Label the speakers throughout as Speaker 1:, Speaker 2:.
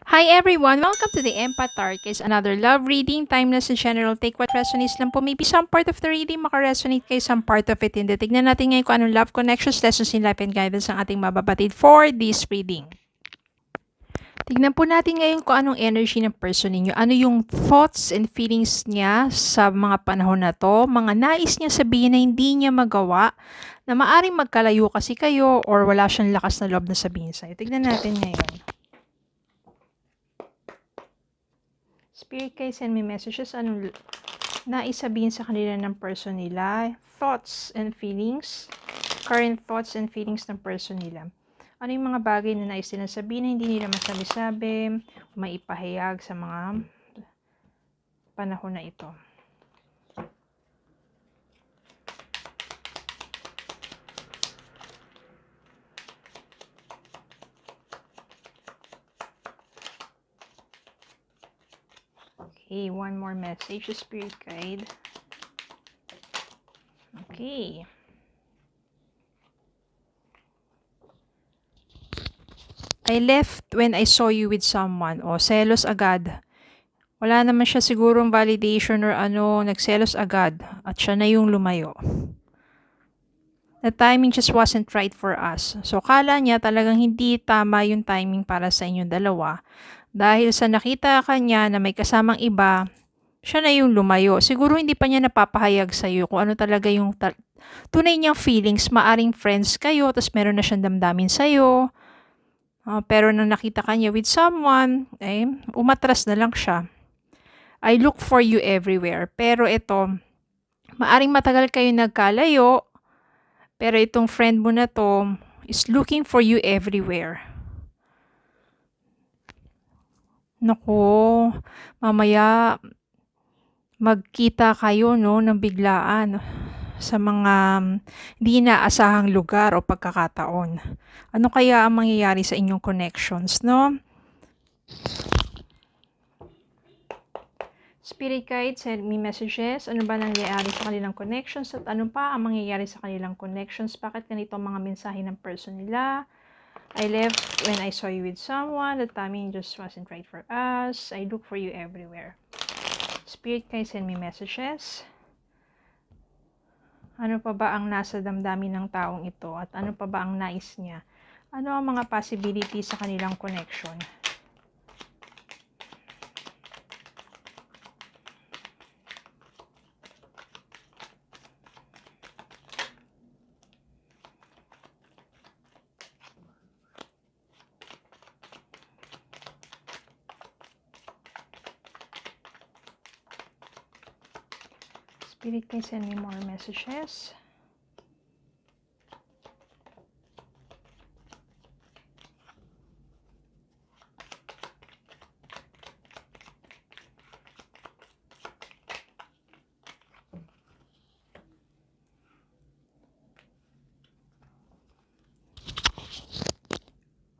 Speaker 1: Hi everyone! Welcome to the Empath Tarot. Another love reading, timeless and general. Take what resonates lang po. Maybe some part of the reading makaresonate kayo, some part of it hindi. Tignan natin ngayon kung anong love connections, lessons in life and guidance ang ating mababatid for this reading. Tignan po natin ngayon kung anong energy ng person ninyo. Ano yung thoughts and feelings niya sa mga panahon na to. Mga nais niya sabihin na hindi niya magawa, na maaring magkalayo kasi kayo or wala siyang lakas na loob na sabihin sa'yo. Tignan natin ngayon. Spirit guys, send me messages. Anong nais sabihin sa kanila ng person nila? Thoughts and feelings. Current thoughts and feelings ng person nila. Ano yung mga bagay na nais nila sabihin na hindi nila masabi-sabi, maipahayag sa mga panahon na ito. Okay, one more message, Spirit Guide. Okay. I left when I saw you with someone. O, selos agad. Wala naman siya sigurong validation or ano, nagselos agad. At siya na yung lumayo. The timing just wasn't right for us. So, kala niya talagang hindi tama yung timing para sa inyong dalawa. Dahil sa nakita kanya na may kasamang iba, siya na yung lumayo. Siguro hindi pa niya napapahayag sa iyo kung ano talaga yung tunay niyang feelings. Maaring friends kayo, tapos meron na siyang damdamin sa iyo. Pero nang nakita kanya with someone, umatras na lang siya. I look for you everywhere. Pero ito, maaring matagal kayo nagkalayo, pero itong friend mo na to is looking for you everywhere. Naku, mamaya magkita kayo ng biglaan sa mga hindi inaasahang lugar o pagkakataon. Ano kaya ang mangyayari sa inyong connections, no? Spirit guide, send me messages. Ano ba nangyayari sa kanilang connections at ano pa ang mangyayari sa kanilang connections? Bakit ganito ang mga mensahe ng person nila? I left when I saw you with someone. The timing just wasn't right for us. I look for you everywhere. Spirit guide, send me messages. Ano pa ba ang nasa damdamin ng taong ito? At ano pa ba ang nais niya? Ano ang mga possibilities sa kanilang connection? Spirit, can send me more messages.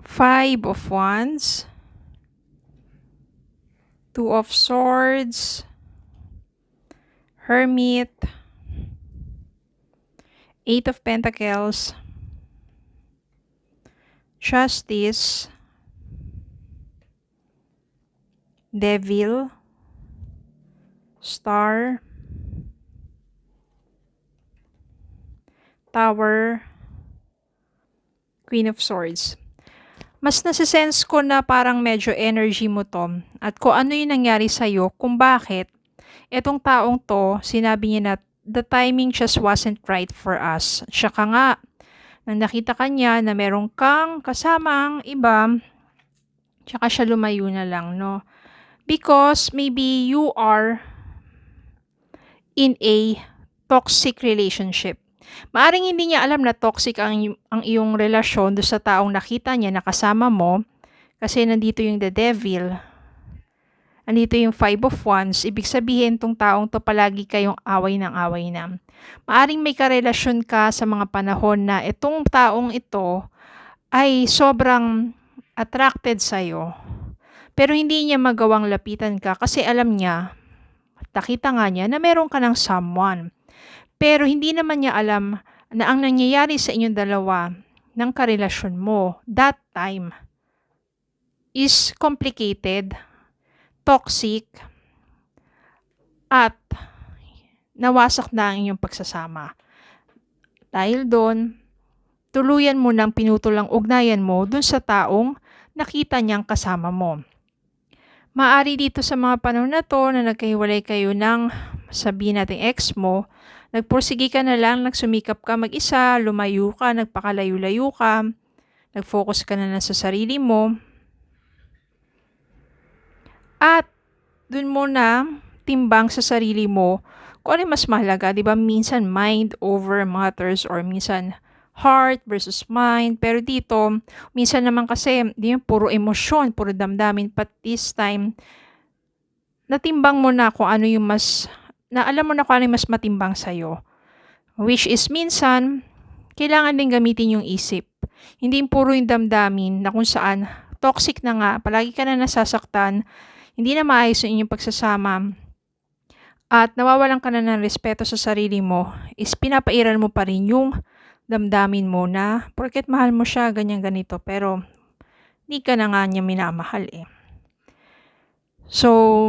Speaker 1: Five of Wands. Two of Swords. Hermit. Eight of Pentacles. Justice. Devil. Star. Tower. Queen of Swords. Mas nasisense ko na parang medyo energy mo to. At kung ano yung nangyari sa'yo, kung bakit, etong taong to, sinabi niya na the timing just wasn't right for us. Tsaka nga, nang nakita kanya na meron kang kasamang iba, tsaka siya lumayo na lang, no? Because maybe you are in a toxic relationship. Maaring hindi niya alam na toxic ang iyong relasyon do sa taong nakita niya na kasama mo kasi nandito yung the devil. Andito yung Five of Wands, ibig sabihin tong taong to palagi kayong away ng away na. Maaring may karelasyon ka sa mga panahon na itong taong ito ay sobrang attracted sa'yo. Pero hindi niya magawang lapitan ka kasi alam niya, nakita nga niya na meron ka ng someone. Pero hindi naman niya alam na ang nangyayari sa inyong dalawa ng karelasyon mo that time is complicated, toxic, at nawasak na ang inyong pagsasama. Dahil doon, tuluyan mo nang pinutol ang ugnayan mo dun sa taong nakita niyang kasama mo. Maari dito sa mga panahon na to na nagkahiwalay kayo ng sabihin natin ex mo, nagpursige ka na lang, nagsumikap ka mag-isa, lumayo ka, nagpakalayo-layo ka, nag-focus ka na lang sa sarili mo. At dun mo na timbang sa sarili mo kung ano mas mahalaga, di ba? Minsan mind over matters or minsan heart versus mind. Pero dito, minsan naman kasi, di yung puro emosyon, puro damdamin. But this time, natimbang mo na kung ano yung alam mo na kung ano yung mas matimbang sa'yo. Which is minsan, kailangan din gamitin yung isip. Hindi puro yung damdamin na kung saan toxic na nga, palagi ka na nasasaktan, hindi na maayos yung inyong pagsasama, at nawawalan ka na ng respeto sa sarili mo, is pinapairal mo pa rin yung damdamin mo na porket mahal mo siya, ganyan ganito, pero hindi ka na nga niya minamahal eh. So,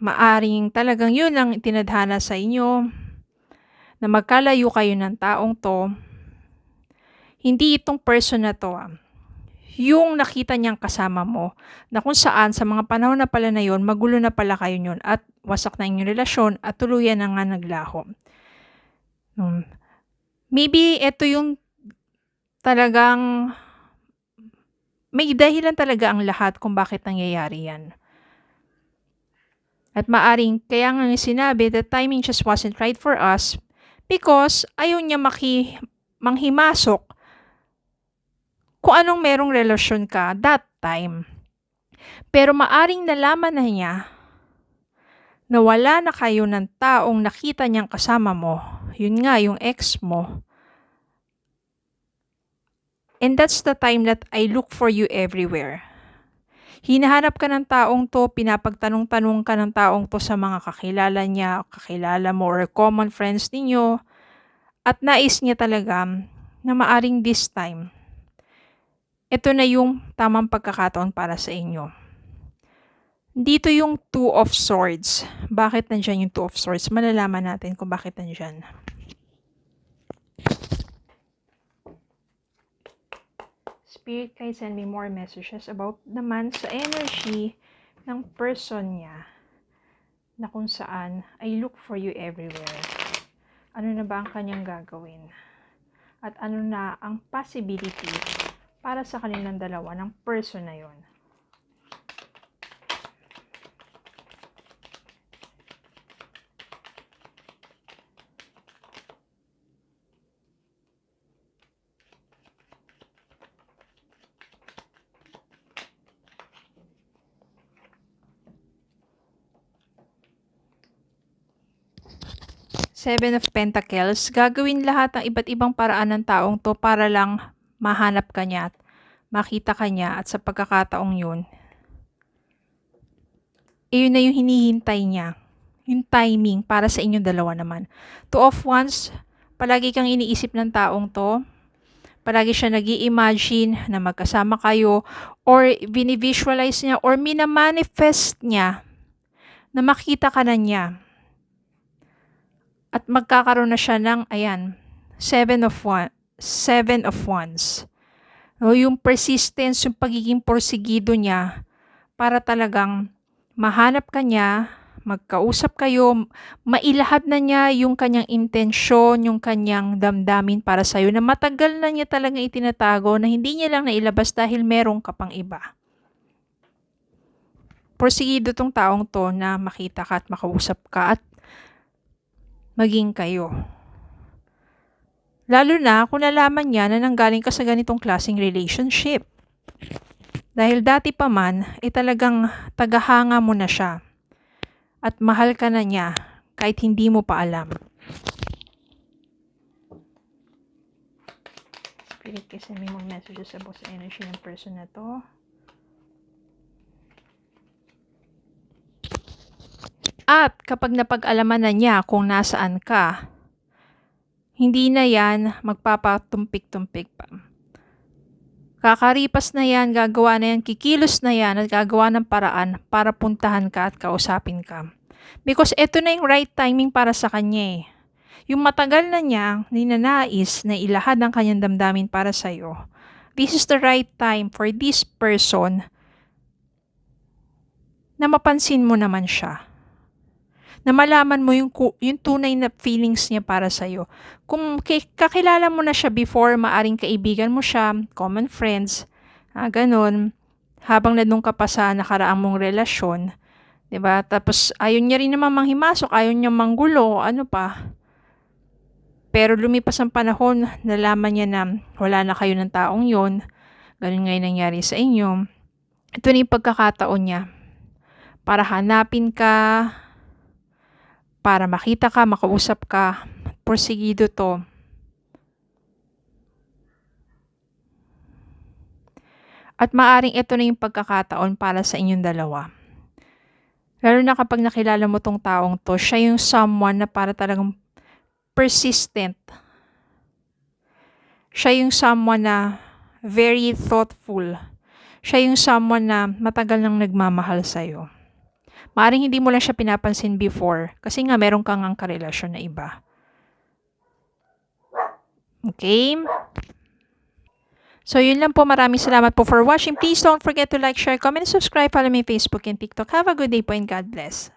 Speaker 1: maaring talagang yun ang tinadhana sa inyo, na magkalayo kayo ng taong to. Hindi itong person na to, yung nakita niyang kasama mo, na kung saan sa mga panahon na pala na yun, magulo na pala kayo yun at wasak na inyong relasyon at tuluyan na nga naglaho. Maybe ito yung talagang may dahilan talaga ang lahat kung bakit nangyayari yan. At maaring kaya nga sinabi that timing just wasn't right for us because ayaw niya manghimasok kung anong merong relasyon ka that time. Pero maaring nalaman na niya na wala na kayo ng taong nakita niyang kasama mo, yun nga yung ex mo. And that's the time that I look for you everywhere. Hinahanap ka ng taong to, pinapagtanong-tanong ka ng taong to sa mga kakilala niya, kakilala mo, or common friends ninyo. At nais niya talaga na maaring this time, ito na yung tamang pagkakataon para sa inyo. Dito yung Two of Swords. Bakit nandyan yung Two of Swords? Malalaman natin kung bakit nandyan. Spirit guide, send me more messages about naman sa energy ng person niya na kung saan I look for you everywhere. Ano na ba ang kanyang gagawin? At ano na ang possibility para sa kanilang dalawa ng person na yon? Seven of Pentacles, gagawin lahat ng iba't ibang paraan ng taong to para lang mahanap ka niya at makita ka niya, at sa pagkakataong yun, yun na yung hinihintay niya. Yung timing para sa inyong dalawa naman. Two of Wands, palagi kang iniisip ng taong to. Palagi siya nag-i-imagine na magkasama kayo or binivisualize niya or minamanifest niya na makita ka na niya. At magkakaroon na siya ng, ayan, Seven of Wands. O, yung persistence, yung pagiging porsigido niya para talagang mahanap ka niya, magkausap kayo, mailahad na niya yung kanyang intensyon, yung kanyang damdamin para sa'yo na matagal na niya talagang itinatago na hindi niya lang nailabas dahil merong ka pang iba. Porsigido tong taong to na makita ka at makausap ka at maging kayo. Lalo na kung nalaman niya na nanggaling ka sa ganitong klaseng relationship. Dahil dati pa man, talagang tagahanga mo na siya. At mahal ka na niya kahit hindi mo pa alam. Spirit, kasi may mga messages about sa energy ng person na to. At kapag napag-alaman na niya kung nasaan ka, hindi na yan magpapatumpik-tumpik pa. Kakaripas na yan, gagawa na yan, kikilos na yan at gagawa ng paraan para puntahan ka at kausapin ka. Because ito na yung right timing para sa kanya eh. Yung matagal na niya ninanais na ilahad ang kanyang damdamin para sa'yo. This is the right time for this person na mapansin mo naman siya. Na malaman mo yung tunay na feelings niya para sa'yo. Kung kakilala mo na siya before, maaring kaibigan mo siya, common friends, ganun, habang nandun ka pa sa nakaraang mong relasyon, diba? Tapos ayaw niya rin naman manghimasok, ayaw niya manggulo, ano pa. Pero lumipas ang panahon, nalaman niya na wala na kayo ng taong yon, ganun nga yung nangyari sa inyo. Ito na yung pagkakataon niya para hanapin ka, para makita ka, makausap ka, porsigido to. At maaring ito na yung pagkakataon para sa inyong dalawa. Lalo na kapag nakilala mo tong taong to, siya yung someone na para talagang persistent. Siya yung someone na very thoughtful. Siya yung someone na matagal nang nagmamahal sa'yo. Maaring hindi mo lang siya pinapansin before kasi nga meron kang ang karelasyon na iba. Okay? So, yun lang po. Maraming salamat po for watching. Please don't forget to like, share, comment, and subscribe. Follow me Facebook and TikTok. Have a good day po and God bless.